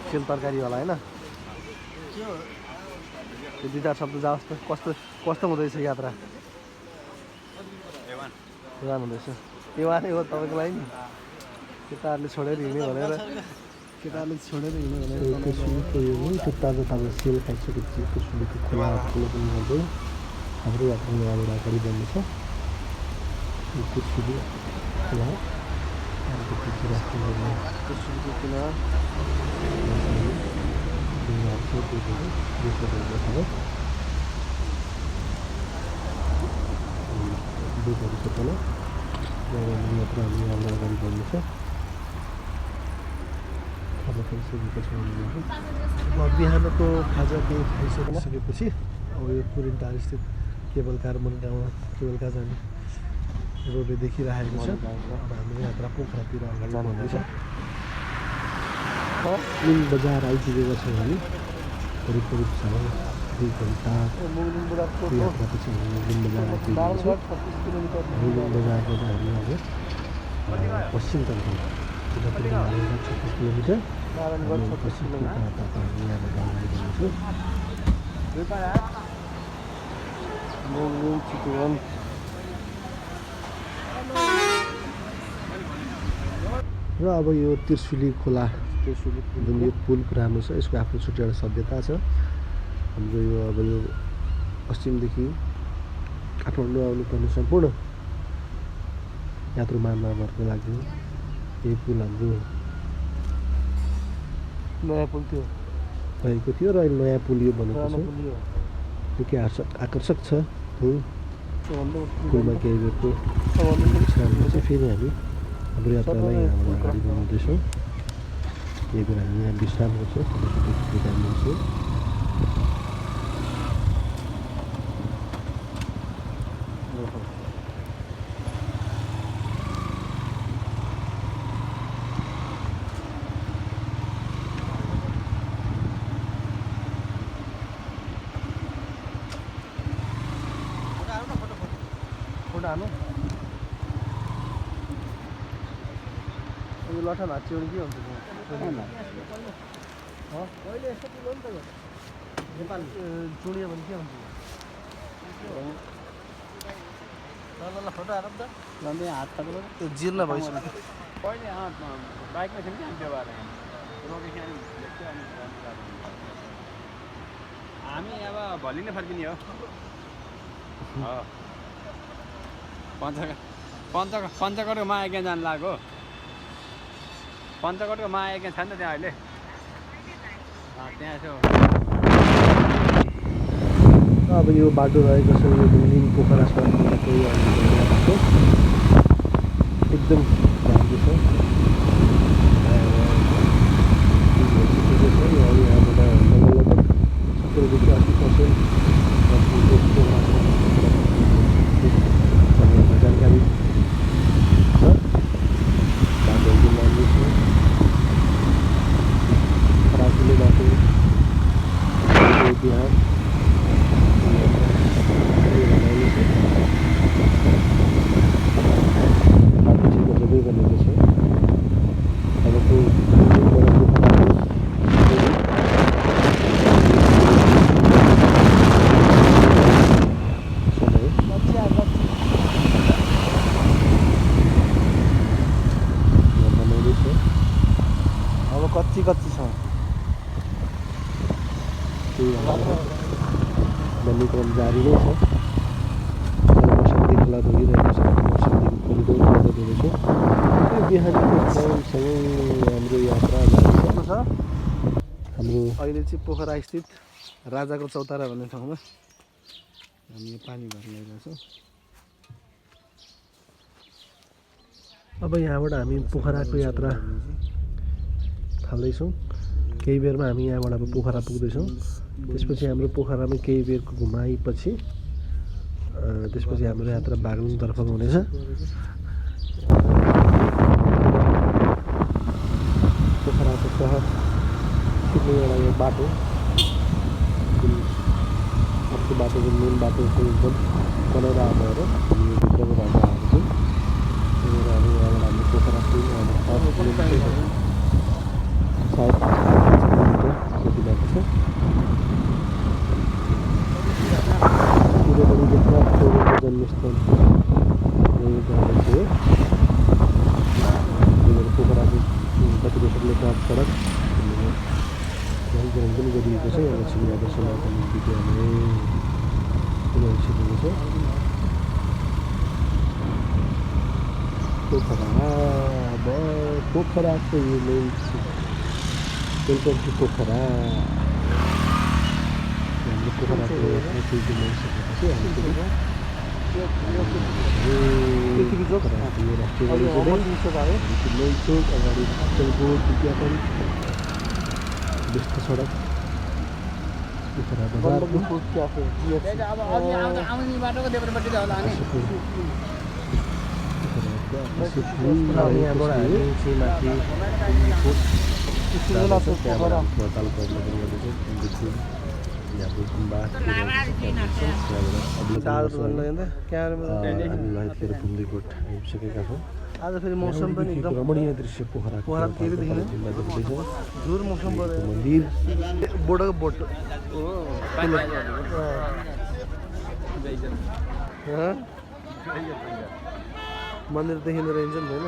Sale तरकारीवाला होइन त्यो 2-4 शब्द जाओस् त कस्तो हुँदैछ यात्रा राम हुँदैछ त्यो वानै हो तपाईँको लागि नि केटाहरूले छोडेर हिँड्ने भनेर त्यो ताजा सेल खाइसकेपछि त्यसको खोला ठुलो पनि गर्दै हाम्रो यात्रा यहाँबाट अगाडि बढ्नेछ त्यसुली खोला त्यसुलीको किनार दुधहरू तल यात्रा हामी यहाँबाट अगाडि बढ्नेछ खाजा खाइसकेको छ अब बिहानको खाजा केही खाइसकेपछि अब यो पुरिन टारस्थित केबल कार मनगाउँमा केबल कार जाने रोडले देखिरहेको छ अब हाम्रो यात्रा पोखरातिर अगाडि बढ्दैछ 3 बजार आइपुगेको छ हामी करिब 2 घन्टा यात्रापछि हामी मुगलिन बजार आइपुगेको छ मुगलिन बजारबाट हामी अब पश्चिमतर्फ 36 किलोमिटर पश्चिमतर्फ हामी यहाँबाट अगाडि बढ्दैछौँ चितवन र अब यो त्रिशुली खोला जुन यो पुल पुरानो छ यसको आफ्नो छुट्टै एउटा सभ्यता छ हाम्रो यो अब यो पश्चिमदेखि काठमाडौँ आउनुपर्ने सम्पूर्ण यात्रु मार्गको लागि यही पुल हाम्रो नयाँ पुल थियो भएको थियो र अहिले नयाँ पुल यो बनेको छ निकै आकर्षक छ पुलमा केही बेरको चाहिँ फेरि हामी हाम्रो यात्रालाई यहाँबाट अगाडि बढाउँदैछौँ यही बेला हामी यहाँ विश्राम गर्छौँ विदा लिन्छौँ हाल्नु यो लठा भाँच्यो भने के हुन्छ कहिले यस्तो ठुलो नि त नेपाल चुडियो भने के हुन्छ ल फोटो हाल त लम्बे हात तपाईँको त्यो जीर्ण भइसक्यो पहिले बाइकमा थियो नि व्यवहार हामी अब भोलि नै फर्किने हो पञ्चकटको माया ज्ञान जानु लाग्यो पञ्चकटको माया ज्ञान छ नि त त्यहाँ अहिले त्यहाँ यसो अब यो बाटो रहेको छ यो दुलिन पोखरासम्म एकदम राम्रो छ यहाँबाट लगभग 70 80% जानकारी छ बाटोहरू राम्रो छ फराकिलो बाटो बिहार बाटो चाहिँ मजाकै बनेको छ तपाईँको कच्ची छ बन्ने क्रम जारी नै छ मौसमदेखि खोला बगिरहेको छ मौसमदेखि कोरिडोर मद्दत हुँदैछ यो बिहानीको सँगै हाम्रो यात्रा जारी छ हाम्रो अहिले चाहिँ पोखरा स्थित राजाको चौतारा भन्ने ठाउँमा हामी पानी भर्न गइरहेछौँ अब यहाँबाट हामी पोखराको यात्रा थाल्दैछौँ केही बेरमा हामी यहाँबाट अब पोखरा पुग्दैछौँ त्यसपछि हाम्रो पोखरामा केही बेरको घुमाएपछि त्यसपछि हाम्रो यात्रा बागलुङतर्फको हुनेछ पोखराको सहर छिर्ने एउटा यो बाटो जुन अर्को बाटो जुन मेन बाटो बनाएर भएर हामी भित्रको बाटो आएको छौँ त्यही भएर हामी यहाँबाट हाम्रो सडक नामकरण पनि गरिएको छ। यहाँ लक्ष्मी आदर्श माध्यमिक विद्यालय पुनः छ। पोखराको यो मेन वेलकम टु पोखरा। हाम्रो पोखराको आइपुग्नु भइसकेपछि हामी चोक अगाडि चलबोट विज्ञापन व्यस्त सडक पोखरा बजारको पुग्लीकोट आइसकेका छौँ। आज फेरि मौसम पनि एकदम रमणीय दृश्य पोखरा केही देखिन जोर मौसम भयो। मन्दिर बोटको बोट मन्दिर देखिँदो रहेछ नि होइन।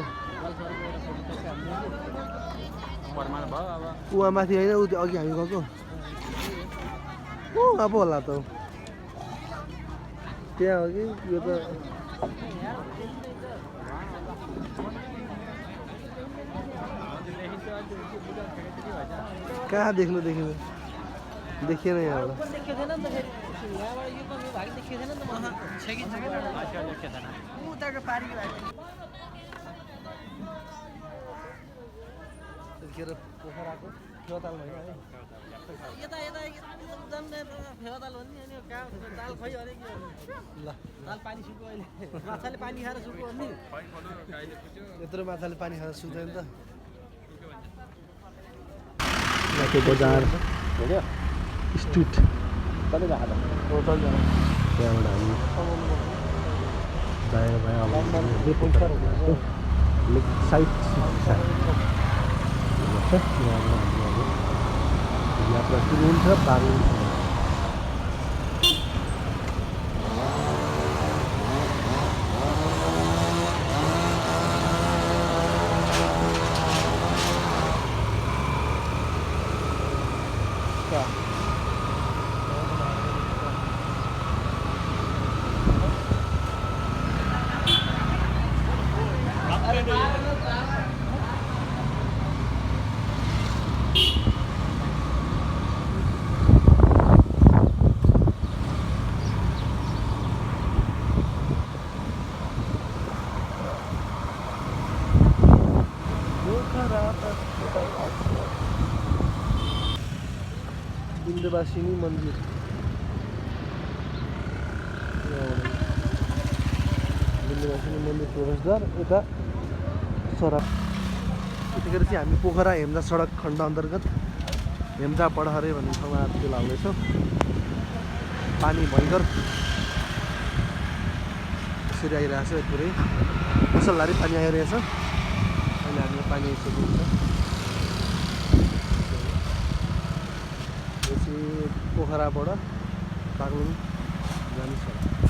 उहाँ माथि होइन ऊ अघि हामी गएको ऊ अब होला त त्यहाँ हो कि यो त कहाँ देख्नु देखिएन यहाँबाट। पोखराको फेवाताल भयो है। फेवाताल हो नि अनि दाल खै अरे के ल दाल पानी सुक्यो अहिले माछाले पानी खाएर सुक्यो अनि यत्रो माछाले पानी खाएर सुक्दैन त। बजार स्ट्रिट त्यहाँबाट हामी दायाँ बायाँ लेक साइड यात्रा सुरु हुन्छ। बागलुङ विन्ध्यवासिनी मन्दिर विन्ध्यवासिनी मन्दिर प्रवेशद्वार यता सडक। यतिखेर चाहिँ हामी पोखरा हेम्जा सडक खण्ड अन्तर्गत हेम्जा पडहरे भन्ने ठाउँमा तेल हाल्दैछौँ। पानी भयङ्कर यसरी आइरहेको छ पुरै मुसलधारी पानी आइरहेछ। अहिले हामीले पानी आइसकेको छ। पोखराबाट बागलुङ जाने सडक।